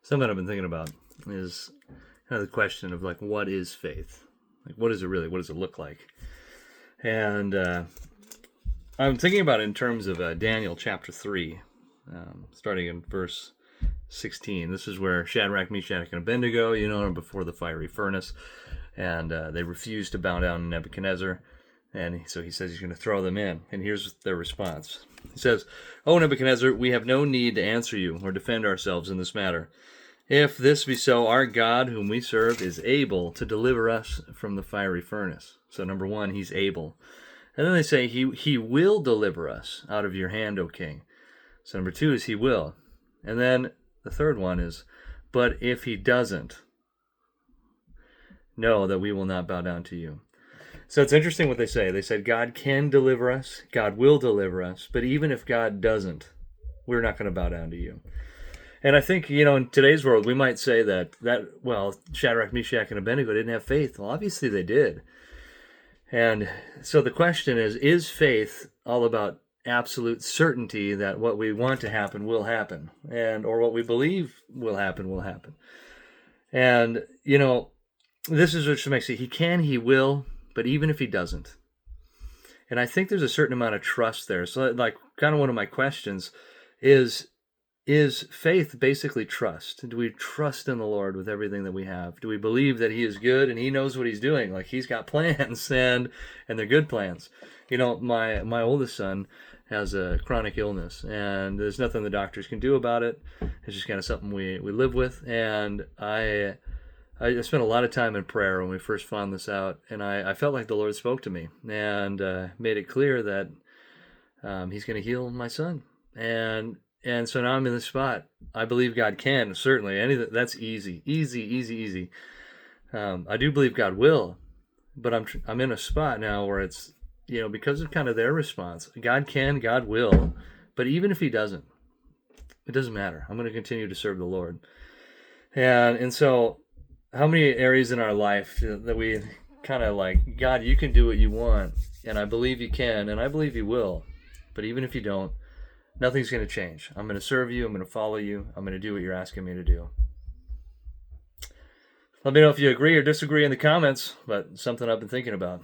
Something I've been thinking about is kind of the question of like, what is faith? Like, what is it really? What does it look like? And I'm thinking about it in terms of Daniel chapter 3, starting in verse 16. This is where Shadrach, Meshach, and Abednego, are before the fiery furnace, and they refuse to bow down to Nebuchadnezzar. And so he says he's going to throw them in. And here's their response. He says, "O Nebuchadnezzar, we have no need to answer you or defend ourselves in this matter. If this be so, our God, whom we serve, is able to deliver us from the fiery furnace." So number one, he's able. And then they say, he will deliver us out of your hand, O king. So number two is he will. And then the third one is, but if he doesn't, know that we will not bow down to you. So it's interesting what they say. They said God can deliver us, God will deliver us, but even if God doesn't, we're not going to bow down to you. And I think, in today's world, we might say that Shadrach, Meshach, and Abednego didn't have faith. Well, obviously they did. And so the question is faith all about absolute certainty that what we want to happen will happen, or what we believe will happen will happen? And, this is what makes it, he can, he will, but even if he doesn't. And I think there's a certain amount of trust there. So like kind of one of my questions is faith basically trust? Do we trust in the Lord with everything that we have? Do we believe that he is good and he knows what he's doing? Like he's got plans and they're good plans. My oldest son has a chronic illness and there's nothing the doctors can do about it. It's just kind of something we live with. And I spent a lot of time in prayer when we first found this out, and I felt like the Lord spoke to me and made it clear that he's going to heal my son. And so now I'm in this spot. I believe God can, certainly. Anything that's easy. I do believe God will, but I'm in a spot now where it's because of kind of their response. God can, God will, but even if he doesn't, it doesn't matter. I'm going to continue to serve the Lord. And so, how many areas in our life that we kind of like, God, you can do what you want, and I believe you can, and I believe you will, but even if you don't, nothing's going to change. I'm going to serve you. I'm going to follow you. I'm going to do what you're asking me to do. Let me know if you agree or disagree in the comments, but something I've been thinking about.